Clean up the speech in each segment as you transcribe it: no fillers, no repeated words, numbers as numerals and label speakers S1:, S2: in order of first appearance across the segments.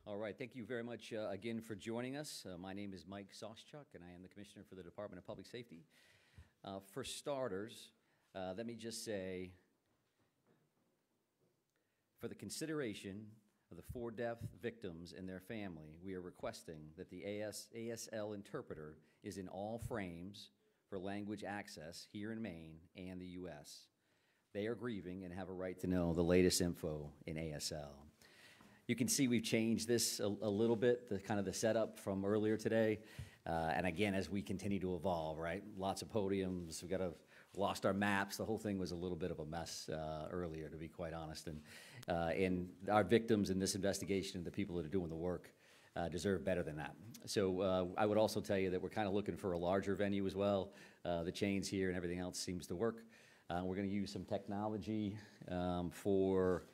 S1: All right, thank you very much again for joining us. My name is Mike Soschuk, and I am the Commissioner for the Department of Public Safety. For starters, let me just say, for the consideration of the 4 deaf victims and their family, we are requesting that the ASL interpreter is in all frames for language access here in Maine and the U.S. They are grieving and have a right to know the latest info in ASL. You can see we've changed this a little bit, the kind of the setup from earlier today. And again, as we continue to evolve, right? Lots of podiums, lost our maps. The whole thing was a little bit of a mess earlier, to be quite honest. And our victims in this investigation, the people that are doing the work, deserve better than that. So I would also tell you that we're kind of looking for a larger venue as well. The chains here and everything else seems to work. We're going to use some technology for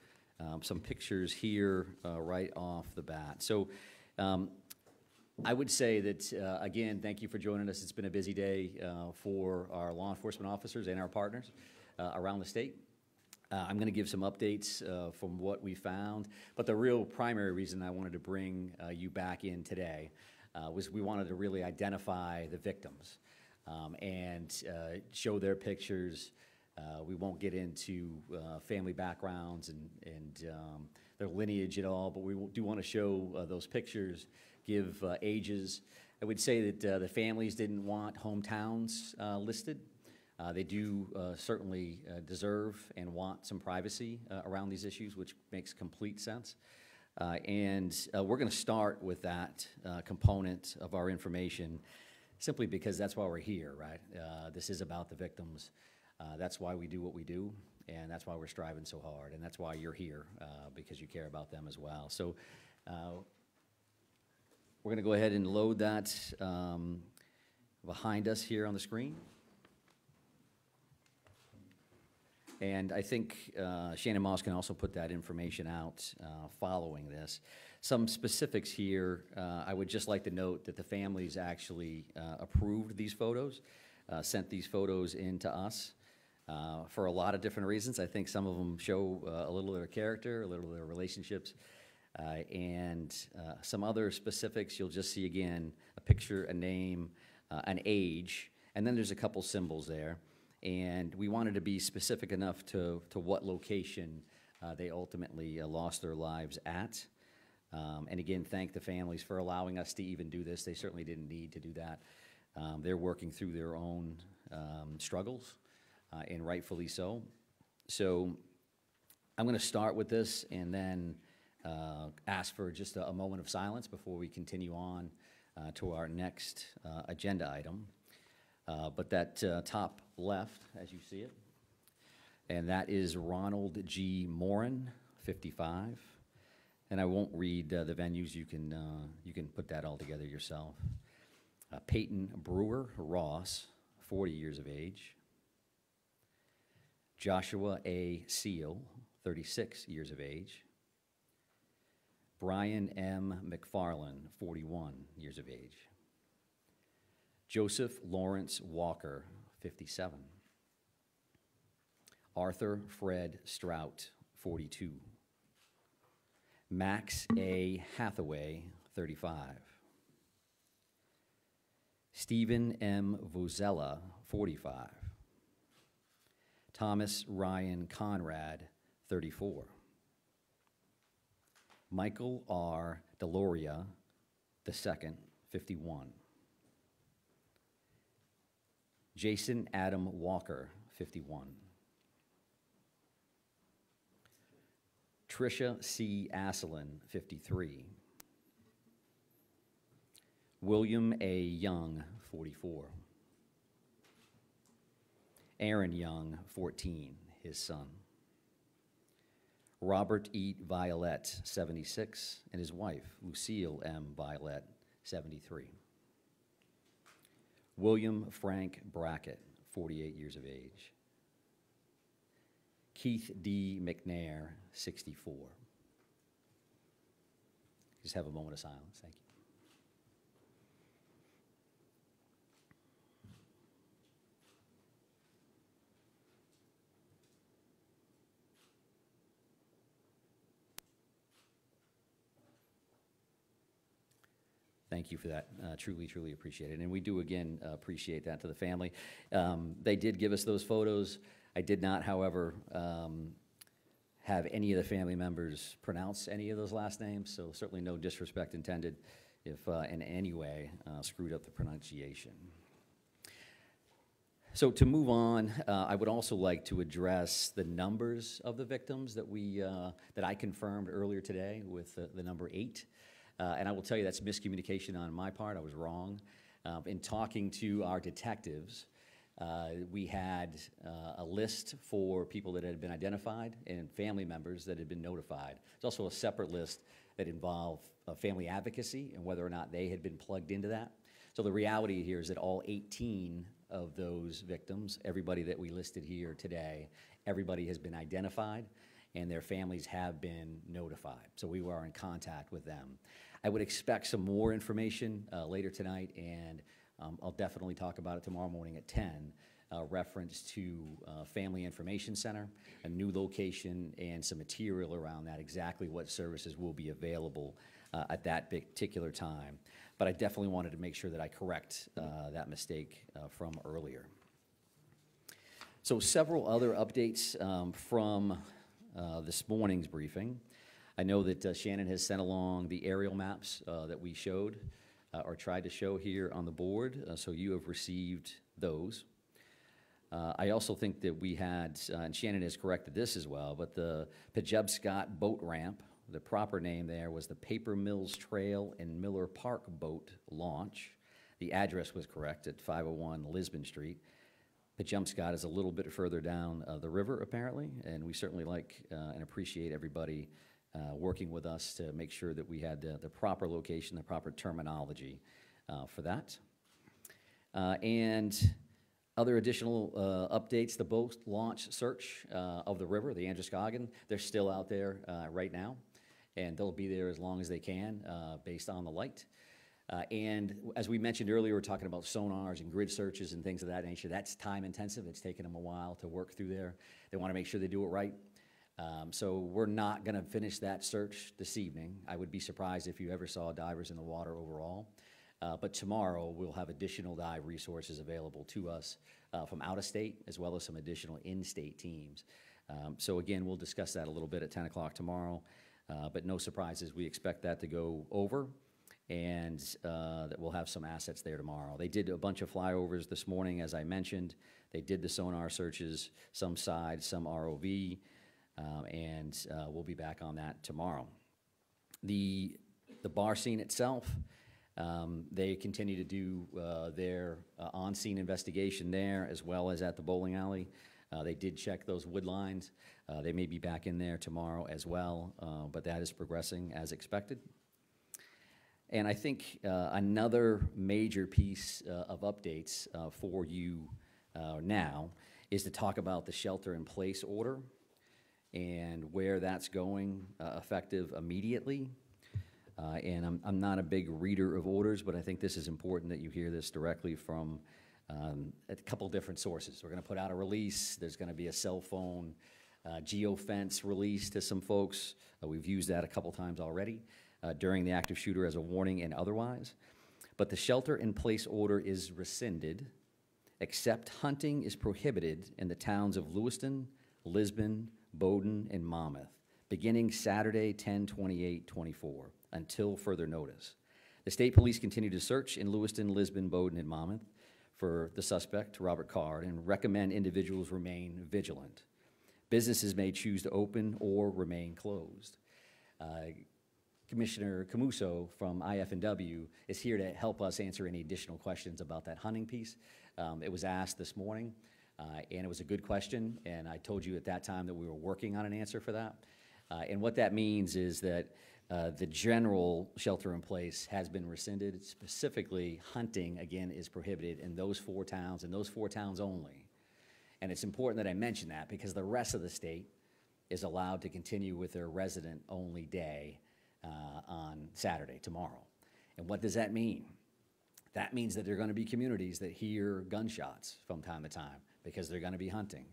S1: some pictures here right off the bat. So I would say that, again, thank you for joining us. It's been a busy day for our law enforcement officers and our partners around the state. I'm going to give some updates from what we found, but the real primary reason I wanted to bring you back in today was we wanted to really identify the victims and show their pictures. We won't get into family backgrounds and their lineage at all, but we do want to show those pictures, give ages. I would say that the families didn't want hometowns listed. They do certainly deserve and want some privacy around these issues, which makes complete sense. And we're going to start with that component of our information simply because that's why we're here, right? This is about the victims. That's why we do what we do, and that's why we're striving so hard, and that's why you're here, because you care about them as well. So we're going to go ahead and load that behind us here on the screen. And I think Shannon Moss can also put that information out following this. Some specifics here, I would just like to note that the families actually approved these photos, sent these photos in to us. For a lot of different reasons. I think some of them show a little bit of character, a little bit of relationships, and some other specifics. You'll just see, again, a picture, a name, an age, and then there's a couple symbols there. And we wanted to be specific enough to what location they ultimately lost their lives at. And again, thank the families for allowing us to even do this. They certainly didn't need to do that. They're working through their own struggles. And rightfully so. So I'm going to start with this and then ask for just a moment of silence before we continue on to our next agenda item. But that top left, as you see it, and that is Ronald G. Morin, 55. And I won't read the venues. You can put that all together yourself. Peyton Brewer Ross, 40 years of age. Joshua A. Seal, 36 years of age. Brian M. McFarland, 41 years of age. Joseph Lawrence Walker, 57. Arthur Fred Strout, 42. Max A. Hathaway, 35. Stephen M. Vozella, 45. Thomas Ryan Conrad, 34. Michael R. Deloria II, 51. Jason Adam Walker, 51. Tricia C. Asselin, 53. William A. Young, 44. Aaron Young, 14, his son. Robert E. Violette, 76, and his wife, Lucille M. Violette, 73. William Frank Brackett, 48 years of age. Keith D. McNair, 64. Just have a moment of silence. Thank you. Thank you for that. Truly, truly appreciate it. And we do, again, appreciate that to the family. They did give us those photos. I did not, however, have any of the family members pronounce any of those last names, so certainly no disrespect intended if in any way screwed up the pronunciation. So to move on, I would also like to address the numbers of the victims that I confirmed earlier today with the number 8. And I will tell you that's miscommunication on my part. I was wrong. In talking to our detectives, we had a list for people that had been identified and family members that had been notified. There's also a separate list that involved family advocacy and whether or not they had been plugged into that. So the reality here is that all 18 of those victims, everybody that we listed here today, everybody has been identified and their families have been notified. So we are in contact with them. I would expect some more information later tonight, and I'll definitely talk about it tomorrow morning at 10, reference to Family Information Center, a new location, and some material around that, exactly what services will be available at that particular time. But I definitely wanted to make sure that I correct that mistake from earlier. So several other updates from this morning's briefing. I know that Shannon has sent along the aerial maps that we showed or tried to show here on the board, so you have received those. I also think that we had, and Shannon has corrected this as well, but the Pejebscott boat ramp, the proper name there was the Paper Mills Trail and Miller Park boat launch. The address was correct at 501 Lisbon Street. Pejebscott is a little bit further down the river, apparently, and we certainly like and appreciate everybody working with us to make sure that we had the proper location, the proper terminology for that. And other additional updates, the boat launch search of the river, the Androscoggin, they're still out there right now, and they'll be there as long as they can based on the light. And as we mentioned earlier, we're talking about sonars and grid searches and things of that nature. That's time intensive. It's taken them a while to work through there. They want to make sure they do it right. So we're not going to finish that search this evening. I would be surprised if you ever saw divers in the water overall. But tomorrow we'll have additional dive resources available to us from out of state, as well as some additional in-state teams. So again, we'll discuss that a little bit at 10 o'clock tomorrow. But no surprises, we expect that to go over, and that we'll have some assets there tomorrow. They did a bunch of flyovers this morning, as I mentioned. They did the sonar searches, some side, some ROV, and we'll be back on that tomorrow. The bar scene itself, they continue to do their on-scene investigation there, as well as at the bowling alley. They did check those wood lines. They may be back in there tomorrow as well, but that is progressing as expected. And I think another major piece of updates for you now is to talk about the shelter-in-place order and where that's going effective immediately. And I'm not a big reader of orders, but I think this is important that you hear this directly from a couple different sources. We're going to put out a release. There's going to be a cell phone geofence release to some folks. We've used that a couple times already during the active shooter as a warning and otherwise. But the shelter-in-place order is rescinded, except hunting is prohibited in the towns of Lewiston, Lisbon, Bowdoin, and Monmouth, beginning Saturday, 10/28/24, until further notice. The state police continue to search in Lewiston, Lisbon, Bowdoin, and Monmouth for the suspect, Robert Card, and recommend individuals remain vigilant. Businesses may choose to open or remain closed. Commissioner Camuso from IF&W is here to help us answer any additional questions about that hunting piece. It was asked this morning, and it was a good question, and I told you at that time that we were working on an answer for that. And what that means is that the general shelter-in-place has been rescinded. Specifically, hunting, again, is prohibited in those 4 towns, and those 4 towns only. And it's important that I mention that because the rest of the state is allowed to continue with their resident-only day on Saturday, tomorrow. And what does that mean? That means that there are going to be communities that hear gunshots from time to time because they're going to be hunting.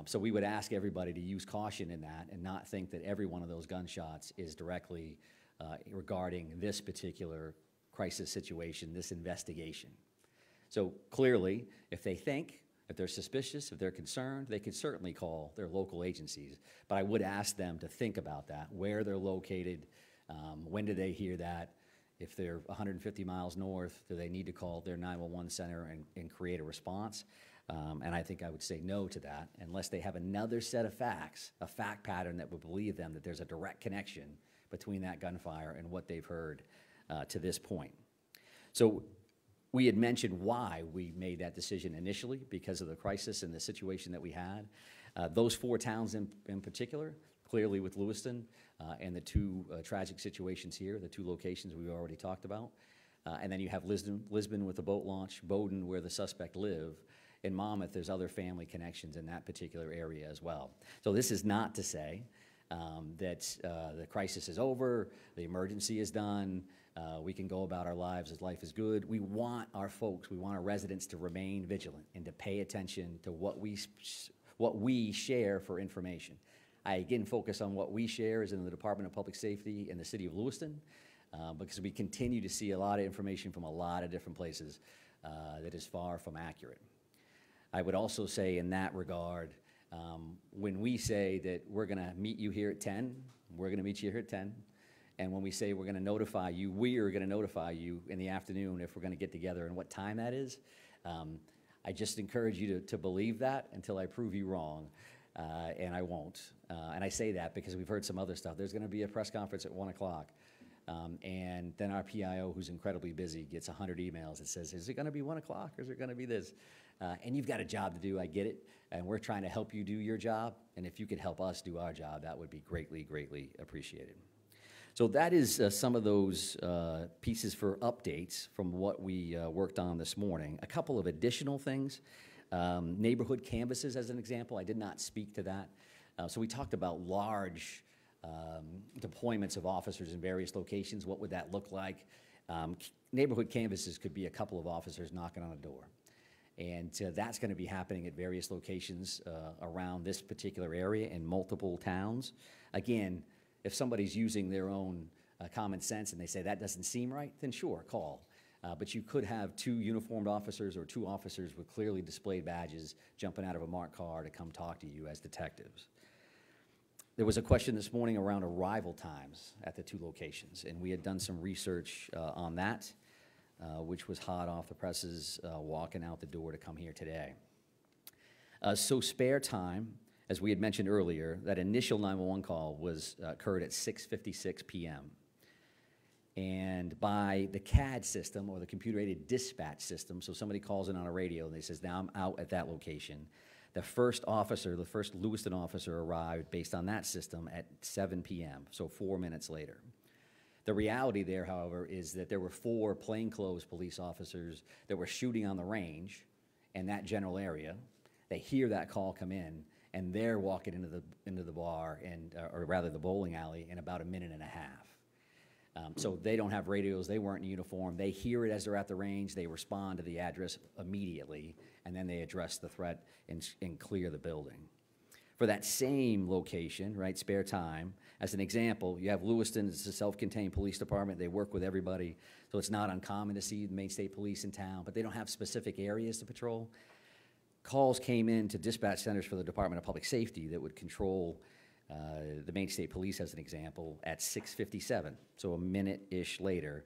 S1: So we would ask everybody to use caution in that and not think that every one of those gunshots is directly regarding this particular crisis situation, this investigation. So clearly, if they think, if they're suspicious, if they're concerned, they can certainly call their local agencies. But I would ask them to think about that, where they're located, when do they hear that? If they're 150 miles north, do they need to call their 911 center and create a response? And I think I would say no to that, unless they have another set of facts, a fact pattern that would believe them that there's a direct connection between that gunfire and what they've heard to this point. So we had mentioned why we made that decision initially, because of the crisis and the situation that we had. Those 4 towns in particular, clearly with Lewiston and the 2 tragic situations here, the 2 locations we already talked about. And then you have Lisbon with the boat launch, Bowdoin where the suspect lived. In Monmouth, there's other family connections in that particular area as well. So this is not to say that the crisis is over, the emergency is done, we can go about our lives as life is good. We want our folks, we want our residents to remain vigilant and to pay attention to what we share for information. I again focus on what we share is in the Department of Public Safety in the city of Lewiston, because we continue to see a lot of information from a lot of different places that is far from accurate. I would also say in that regard, when we say that we're gonna meet you here at 10, we're gonna meet you here at 10. And when we say we're gonna notify you, we are gonna notify you in the afternoon if we're gonna get together and what time that is. I just encourage you to believe that until I prove you wrong, and I won't. And I say that because we've heard some other stuff. There's gonna be a press conference at 1 o'clock. And then our PIO, who's incredibly busy, gets 100 emails that says, is it gonna be 1 o'clock or is it gonna be this? And you've got a job to do, I get it. And we're trying to help you do your job. And if you could help us do our job, that would be greatly, greatly appreciated. So that is some of those pieces for updates from what we worked on this morning. A couple of additional things. Neighborhood canvases, as an example. I did not speak to that. So we talked about large deployments of officers in various locations. What would that look like? Neighborhood canvases could be a couple of officers knocking on a door. And that's going to be happening at various locations around this particular area in multiple towns. Again, if somebody's using their own common sense and they say that doesn't seem right, then sure, call. But you could have 2 uniformed officers or 2 officers with clearly displayed badges jumping out of a marked car to come talk to you as detectives. There was a question this morning around arrival times at the 2 locations, and we had done some research on that, which was hot off the presses walking out the door to come here today. So spare time, as we had mentioned earlier, that initial 911 call occurred at 6:56 p.m. And by the CAD system, or the computer-aided dispatch system, so somebody calls in on a radio and they says, now I'm out at that location. The first officer, the first Lewiston officer arrived based on that system at 7 p.m., so 4 minutes later. The reality there, however, is that there were 4 plainclothes police officers that were shooting on the range in that general area. They hear that call come in, and they're walking into the bar, or rather the bowling alley, in about a minute and a half. So they don't have radios, they weren't in uniform. They hear it as they're at the range, they respond to the address immediately, and then they address the threat and clear the building. For that same location, right, spare time, as an example, you have Lewiston, it's a self-contained police department, they work with everybody, so it's not uncommon to see the Maine State Police in town, but they don't have specific areas to patrol. Calls came in to dispatch centers for the Department of Public Safety that would control the Maine State Police, as an example, at 6:57, so a minute-ish later,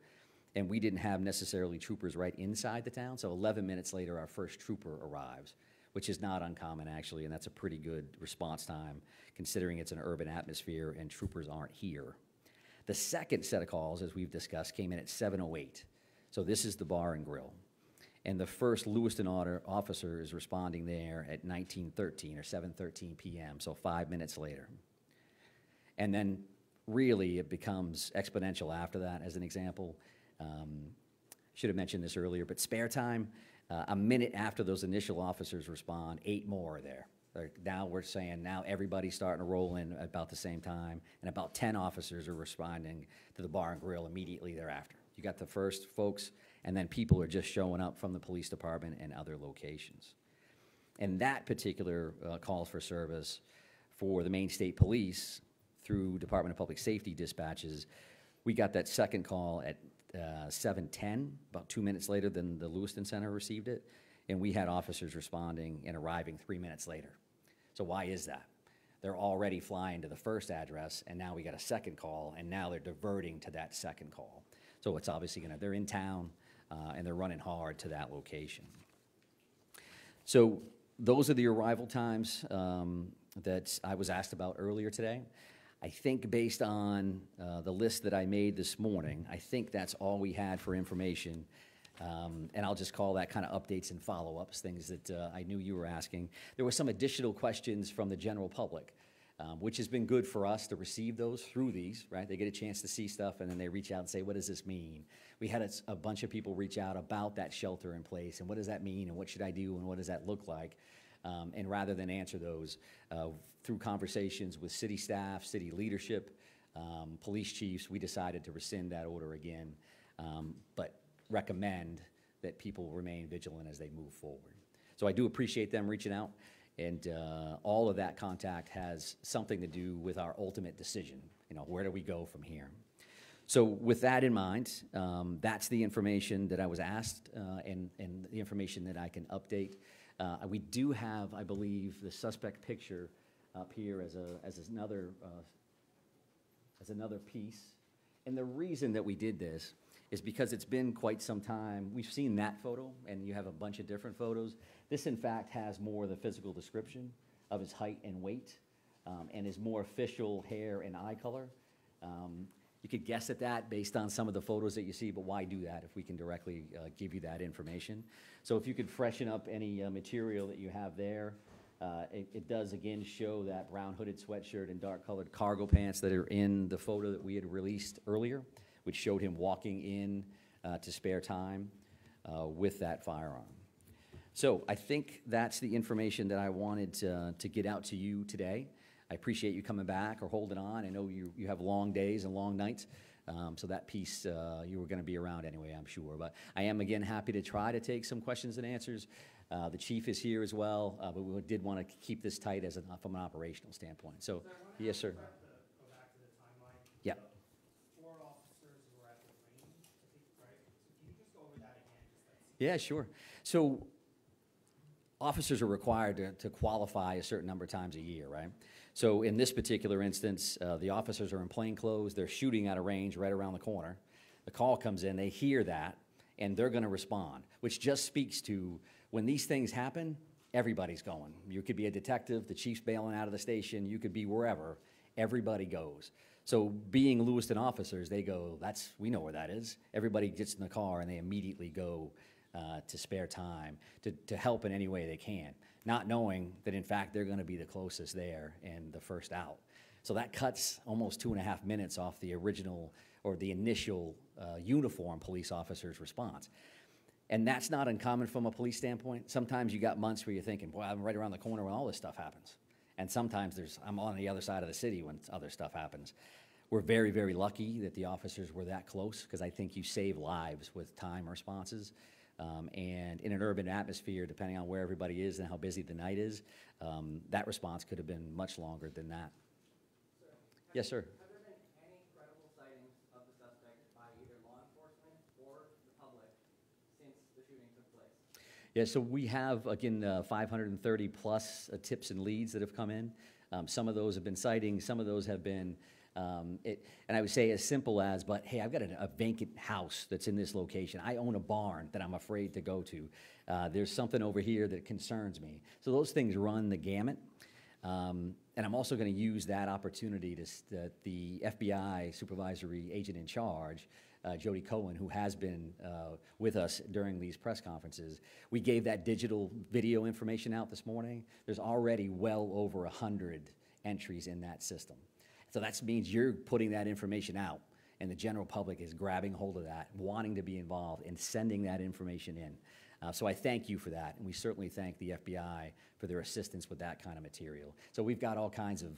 S1: and we didn't have necessarily troopers right inside the town, so 11 minutes later our first trooper arrives, which is not uncommon actually, and that's a pretty good response time considering it's an urban atmosphere and troopers aren't here. The second set of calls, as we've discussed, came in at 7:08, so this is the bar and grill. And the first Lewiston officer is responding there at 19:13 or 7:13 p.m., so 5 minutes later. And then really it becomes exponential after that, as an example. Should have mentioned this earlier, but spare time, a minute after those initial officers respond, 8 more are there. Now we're saying now everybody's starting to roll in at about the same time, and about 10 officers are responding to the bar and grill immediately thereafter. You got the first folks, and then people are just showing up from the police department and other locations. And that particular calls for service for the Maine State Police through Department of Public Safety dispatches, we got that second call at 7:10, about 2 minutes later than the Lewiston Center received it, and we had officers responding and arriving 3 minutes later. So why is that? They're already flying to the first address, and now we got a second call, and now they're diverting to that second call. So it's obviously they're in town, and they're running hard to that location. So those are the arrival times that I was asked about earlier today. I think based on the list that I made this morning, I think that's all we had for information. And I'll just call that kind of updates and follow-ups, things that I knew you were asking. There were some additional questions from the general public, which has been good for us to receive those through these, right? They get a chance to see stuff, and then they reach out and say, what does this mean? We had a bunch of people reach out about that shelter in place, and what does that mean, and what should I do, and what does that look like? And rather than answer those through conversations with city staff, city leadership, police chiefs, we decided to rescind that order again, but recommend that people remain vigilant as they move forward. So I do appreciate them reaching out, and all of that contact has something to do with our ultimate decision. Where do we go from here? So with that in mind, that's the information that I was asked, and the information that I can update. We do have, I believe, the suspect picture up here as another piece. And the reason that we did this is because it's been quite some time. We've seen that photo, and you have a bunch of different photos. This, in fact, has more of the physical description of his height and weight, and his more official hair and eye color. You could guess at that based on some of the photos that you see, but why do that if we can directly give you that information? So if you could freshen up any material that you have there. It does, again, show that brown hooded sweatshirt and dark colored cargo pants that are in the photo that we had released earlier, which showed him walking in to spare time with that firearm. So I think that's the information that I wanted to get out to you today. I appreciate you coming back or holding on. I know you have long days and long nights, so that piece you were going to be around anyway, I'm sure. But I am, again, happy to try to take some questions and answers. The chief is here as well, but we did want to keep this tight from an operational standpoint. So, yes, sir.
S2: Go back to the timeline.
S1: Yeah.
S2: 4 officers who were at the range, I think, right? So can you just go over that again?
S1: Yeah, sure. So officers are required to qualify a certain number of times a year, right? So in this particular instance, the officers are in plain clothes. They're shooting at a range right around the corner. The call comes in. They hear that, and they're going to respond, which just speaks to when these things happen, everybody's going. You could be a detective, the chief's bailing out of the station, you could be wherever, everybody goes. So being Lewiston officers, they go, we know where that is. Everybody gets in the car and they immediately go to spare time, to help in any way they can, not knowing that in fact they're gonna be the closest there and the first out. So that cuts almost 2.5 minutes off the original or the initial uniformed police officer's response. And that's not uncommon from a police standpoint. Sometimes you got months where you're thinking, boy, I'm right around the corner when all this stuff happens. And sometimes I'm on the other side of the city when other stuff happens. We're very, very lucky that the officers were that close, because I think you save lives with time responses. And in an urban atmosphere, depending on where everybody is and how busy the night is, that response could have been much longer than that.
S3: Sir,
S1: yes, sir.
S3: Have there been any credible sightings of the suspect by either law enforcement or the public since the shooting took place?
S1: Yeah, so we have, again, 530 plus tips and leads that have come in. Some of those have been sightings, some of those have been, and I would say as simple as, but hey, I've got a vacant house that's in this location. I own a barn that I'm afraid to go to. There's something over here that concerns me. So those things run the gamut. And I'm also going to use that opportunity that the FBI supervisory agent in charge, Jody Cohen, who has been with us during these press conferences, we gave that digital video information out this morning. There's already well over 100 entries in that system. So that means you're putting that information out, and the general public is grabbing hold of that, wanting to be involved, and sending that information in. So I thank you for that, and we certainly thank the FBI for their assistance with that kind of material. So we've got all kinds of,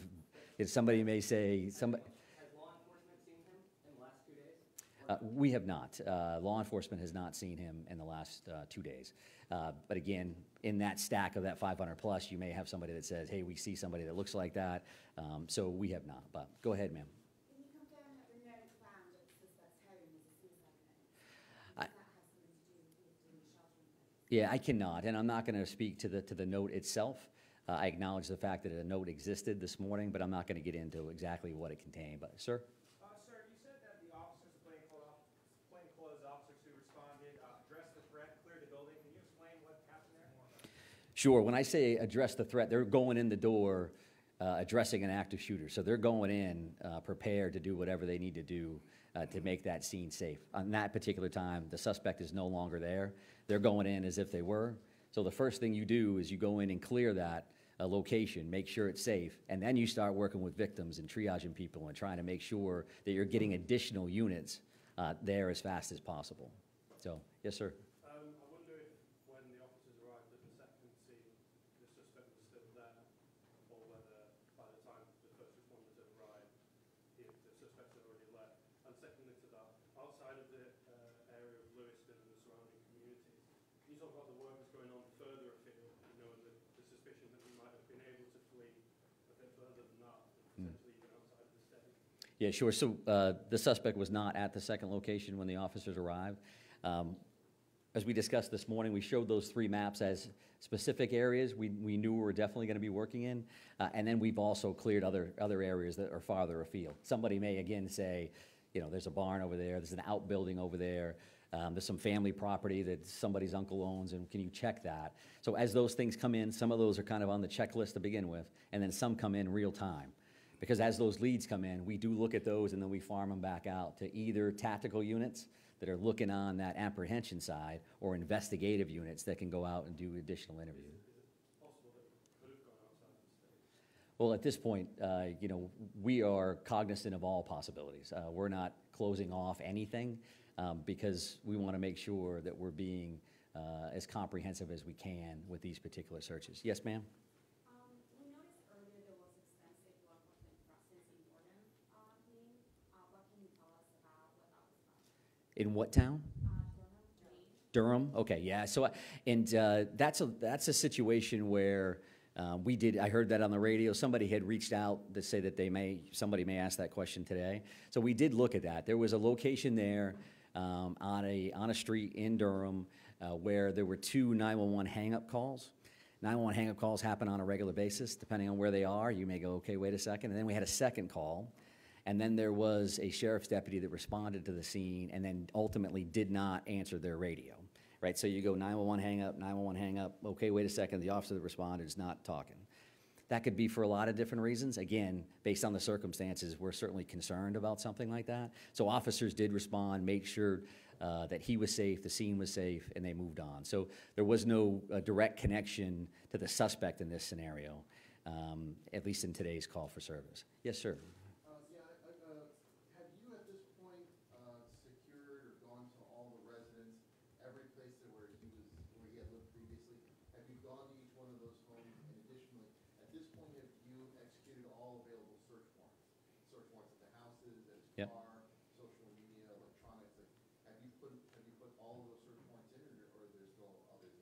S1: if somebody may say, somebody.
S3: Has law enforcement seen him in the last 2 days?
S1: We have not. Law enforcement has not seen him in the last 2 days. But again, in that stack of that 500 plus, you may have somebody that says, hey, we see somebody that looks like that. So we have not, but go ahead, ma'am.
S4: Can you confirm that the note found at the suspect's home is a suicide
S1: Yeah, I cannot, and I'm not going to speak to the note itself. I acknowledge the fact that a note existed this morning, but I'm not going to get into exactly what it contained. But, sir?
S2: Sir, you said that the officers, the plainclothes officers who responded, addressed the threat, cleared the building. Can you explain what happened there?
S1: Sure. When I say address the threat, they're going in the door addressing an active shooter. So they're going in prepared to do whatever they need to do to make that scene safe. On that particular time, the suspect is no longer there. They're going in as if they were. So the first thing you do is you go in and clear that location, make sure it's safe, and then you start working with victims and triaging people and trying to make sure that you're getting additional units there as fast as possible. So, yes, sir.
S4: I wonder if when the officers arrived at the second scene, the suspect was still there, or whether by the time the first responders had arrived, the suspect had already left. And secondly to that, outside of the area of Lewiston and the surrounding communities, can you talk about the work that's going on further afield, you know, and the suspicion that we might have been able to flee a bit further than that, and potentially even outside of the state?
S1: Yeah, sure. So the suspect was not at the second location when the officers arrived. As we discussed this morning, we showed those 3 maps as specific areas we knew we were definitely going to be working in, and then we've also cleared other areas that are farther afield. Somebody may again say, you know, there's a barn over there, there's an outbuilding over there, there's some family property that somebody's uncle owns, and can you check that? So as those things come in, some of those are kind of on the checklist to begin with, and then some come in real time. Because as those leads come in, we do look at those and then we farm them back out to either tactical units that are looking on that apprehension side or investigative units that can go out and do additional interviews.
S4: Is it possible that it could have gone outside of the state?
S1: Well, at this point, you know, we are cognizant of all possibilities. We're not closing off anything because we want to make sure that we're being as comprehensive as we can with these particular searches. Yes, ma'am?
S5: We noticed earlier there was extensive law enforcement presence in Warden, Maine. What can you tell us about what that was about?
S1: In what town?
S5: Durham, Maine.
S1: Durham? Okay, yeah. So, and that's a situation where I heard that on the radio. Somebody had reached out to say that somebody may ask that question today. So we did look at that. There was a location there on a street in Durham where there were 2 911 hang-up calls. 911 hang-up calls happen on a regular basis. Depending on where they are, you may go, okay, wait a second. And then we had a second call. And then there was a sheriff's deputy that responded to the scene and then ultimately did not answer their radio, right? So you go 911 hang up, okay, wait a second, the officer that responded is not talking. That could be for a lot of different reasons. Again, based on the circumstances, we're certainly concerned about something like that. So officers did respond, make sure that he was safe, the scene was safe, and they moved on. So there was no direct connection to the suspect in this scenario, at least in today's call for service. Yes, sir.
S6: Have you at this point secured or gone to all the residents, every place where he had lived previously? Have you gone to each one of those homes? And additionally, at this point, have you executed all available search warrants? Search warrants at the houses, at his
S1: Yep.
S6: car, social media, electronics. Have you put all of those search warrants in, or there's still others?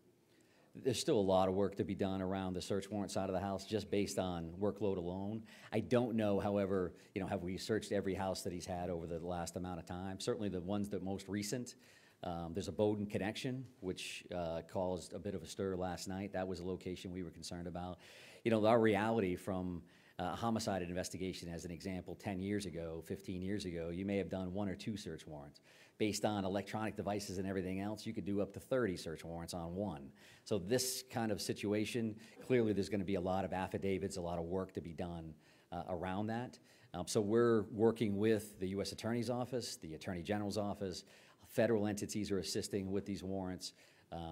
S1: There's still a lot of work to be done around the search warrant side of the house, just based on workload alone. I don't know, however, you know, have we searched every house that he's had over the last amount of time? Certainly the ones that most recent. There's a Bowdoin connection, which caused a bit of a stir last night. That was a location we were concerned about. You know, our reality from a homicide investigation, as an example, 10 years ago, 15 years ago, you may have done 1 or 2 search warrants. Based on electronic devices and everything else, you could do up to 30 search warrants on one. So this kind of situation, clearly there's going to be a lot of affidavits, a lot of work to be done around that. So we're working with the U.S. Attorney's Office, the Attorney General's Office. Federal entities are assisting with these warrants.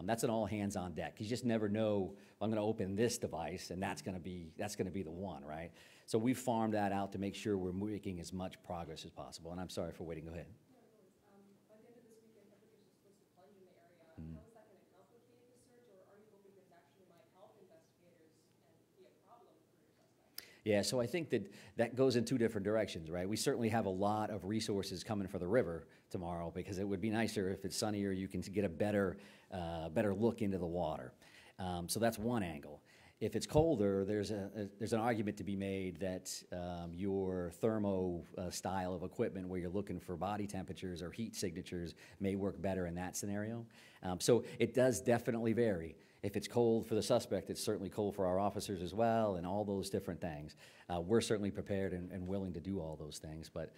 S1: That's an all hands on deck. You just never know, I'm going to open this device and that's going to be the one, right? So we farmed that out to make sure we're making as much progress as possible. And I'm sorry for waiting. Go ahead.
S7: By the end of this weekend, temperatures are supposed to plunge in the area. How is that going to complicate the search, or are you hoping this actually might help investigators and be a problem for your suspect?
S1: Yeah, so I think that goes in 2 different directions, right? We certainly have a lot of resources coming for the river tomorrow because it would be nicer if it's sunnier, you can get a better look into the water. So that's one angle. If it's colder, there's an argument to be made that your thermo style of equipment where you're looking for body temperatures or heat signatures may work better in that scenario. So it does definitely vary. If it's cold for the suspect, it's certainly cold for our officers as well, and all those different things. We're certainly prepared and willing to do all those things, but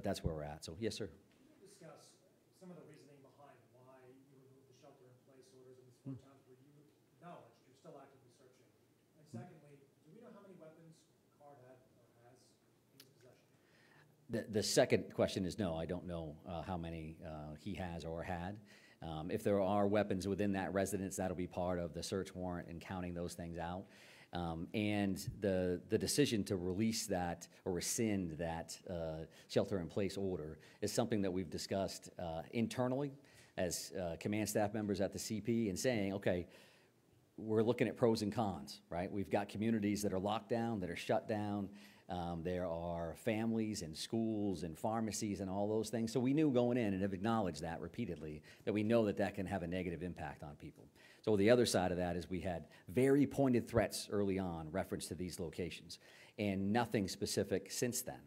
S1: that's where we're at. So yes, sir.
S2: Can you discuss some of the reasoning behind why you removed the shelter-in-place orders in these 4 towns where you acknowledged you're still actively searching? And secondly, do we know how many weapons Card had or has in his possession?
S1: The second question is no, I don't know how many he has or had. If there are weapons within that residence, that'll be part of the search warrant and counting those things out. And the decision to release that or rescind that shelter-in-place order is something that we've discussed internally as command staff members at the CP and saying, okay, we're looking at pros and cons, right? We've got communities that are locked down, that are shut down. There are families and schools and pharmacies and all those things. So we knew going in and have acknowledged that repeatedly, that we know that that can have a negative impact on people. So the other side of that is we had very pointed threats early on reference to these locations and nothing specific since then.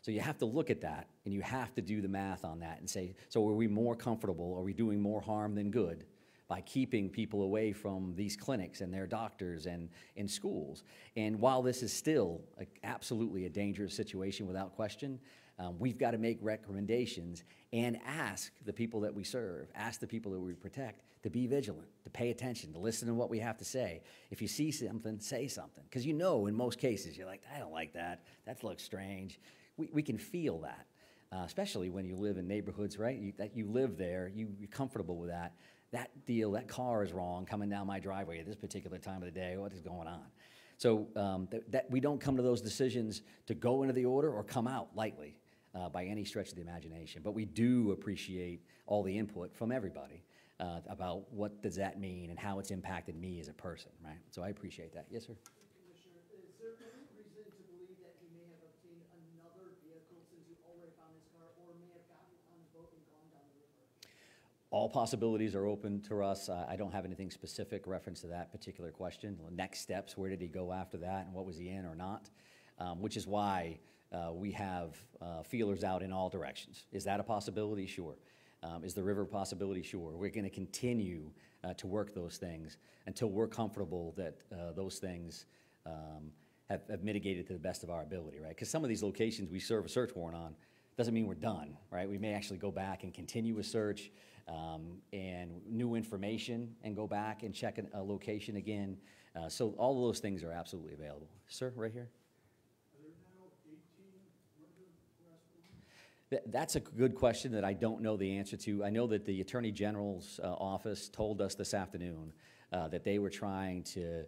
S1: So you have to look at that and you have to do the math on that and say, so are we more comfortable? Are we doing more harm than good by keeping people away from these clinics and their doctors and in schools? And while this is still absolutely a dangerous situation without question, we've got to make recommendations and ask the people that we serve, ask the people that we protect to be vigilant, to pay attention, to listen to what we have to say. If you see something, say something. Because you know in most cases, you're like, I don't like that. That looks strange. We can feel that, especially when you live in neighborhoods, right? That you live there, you're comfortable with that. That car is wrong coming down my driveway at this particular time of the day. What is going on? So that we don't come to those decisions to go into the order or come out lightly by any stretch of the imagination. But we do appreciate all the input from everybody about what does that mean and how it's impacted me as a person, right? So I appreciate that. Yes, sir?
S8: Commissioner, is there any reason to believe that he may have obtained another vehicle since you already found his car, or may have gotten on his boat and gone down the river?
S1: All possibilities are open to us. I don't have anything specific reference to that particular question. Next steps, where did he go after that, and what was he in or not? Which is why we have feelers out in all directions. Is that a possibility? Sure. Is the river a possibility? Sure. We're going to continue to work those things until we're comfortable that those things have mitigated to the best of our ability, right? Because some of these locations we serve a search warrant on doesn't mean we're done, right? We may actually go back and continue a search and new information and go back and check a location again. So all of those things are absolutely available. Sir, right here.
S4: Are there now 18 murder arrests?
S1: That's a good question that I don't know the answer to. I know that the Attorney General's office told us this afternoon that they were trying to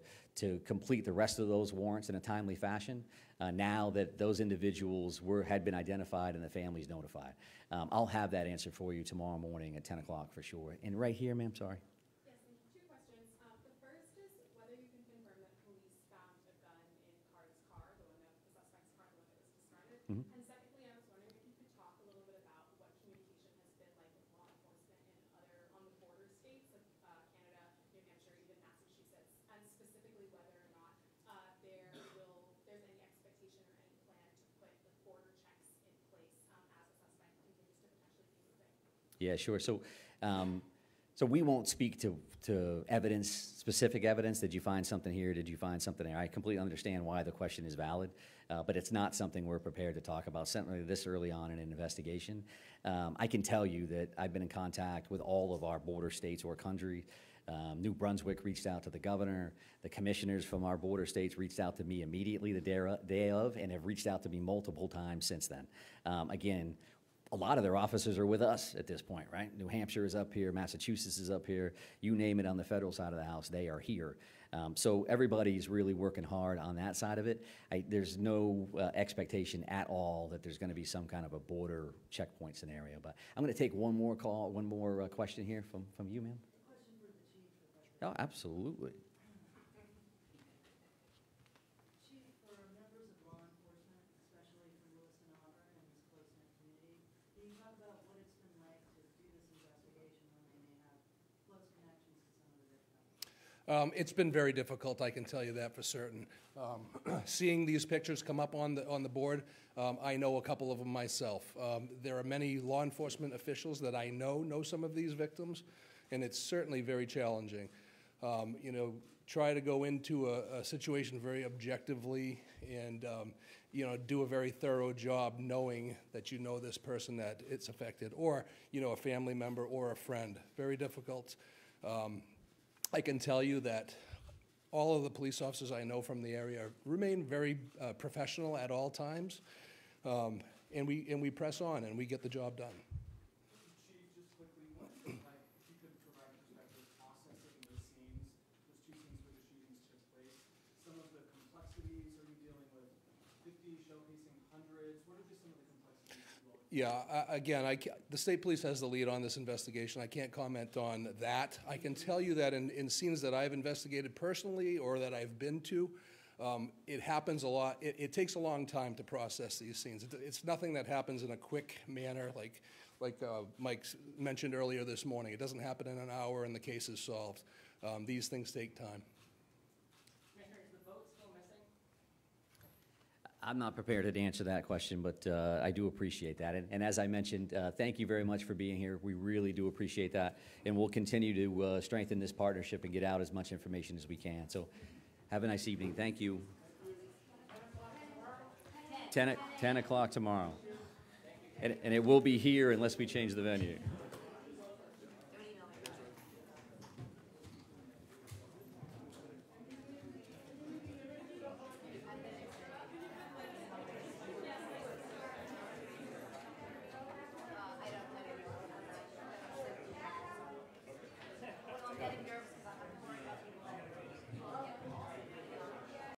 S1: complete the rest of those warrants in a timely fashion. Now that those individuals had been identified and the families notified. I'll have that answer for you tomorrow morning at 10 o'clock for sure. And right here, ma'am, sorry.
S5: Yes, and 2 questions. The first is whether you can confirm that police found a gun in Card's car, the suspect's car, the one that was discarded.
S1: Mhm.
S5: And secondly, I was wondering if you could talk a little bit about what communication has been like with law enforcement on the border states of Canada, New Hampshire, even Massachusetts, and specifically whether or not there's any expectation or any plan to put the border checks in place as a suspect continues to potentially be moving.
S1: Yeah, sure. So we won't speak to evidence, specific evidence. Did you find something here? Did you find something there? I completely understand why the question is valid, but it's not something we're prepared to talk about, certainly this early on in an investigation. I can tell you that I've been in contact with all of our border states or country. New Brunswick reached out to the governor. The commissioners from our border states reached out to me immediately the day of and have reached out to me multiple times since then. Again, a lot of their officers are with us at this point, right? New Hampshire is up here, Massachusetts is up here, you name it on the federal side of the house, they are here. So everybody's really working hard on that side of it. There's no expectation at all that there's gonna be some kind of a border checkpoint scenario, but I'm gonna take one more question here from you, ma'am.
S8: Question for the chief, if I could.
S1: Oh, absolutely.
S8: Chief, for members of law enforcement, especially from Lewiston, Auburn, and this close-knit community, can you talk about what it's been like to do this investigation when they may have close connections to some of the victims?
S9: It's been very difficult, I can tell you that for certain. Seeing these pictures come up on the board, I know a couple of them myself. There are many law enforcement officials that I know some of these victims, and it's certainly very challenging. You know, try to go into a situation very objectively and, you know, do a very thorough job knowing that you know this person that it's affected, or, you know, a family member or a friend. Very difficult. I can tell you that all of the police officers I know from the area remain very professional at all times, and we press on and we get the job done.
S2: Chief, just quickly, what is it like, if you could provide perspective, processing those scenes, those two scenes where the shootings took place? Some of the complexities, are you dealing with 50, showcasing hundreds? What are just some of the complexities you all?
S9: Yeah, again, the state police has the lead on this investigation. I can't comment on that. I can tell you that in scenes that I've investigated personally or that I've been to, it happens a lot. It takes a long time to process these scenes. It's nothing that happens in a quick manner like Mike mentioned earlier this morning. It doesn't happen in an hour and the case is solved. These things take time.
S3: Commissioner, is the vote still missing?
S1: I'm not prepared to answer that question, but I do appreciate that. And as I mentioned, thank you very much for being here. We really do appreciate that. And we'll continue to strengthen this partnership and get out as much information as we can. So have a nice evening. Thank you. 10 o'clock tomorrow. And it will be here unless we change the venue.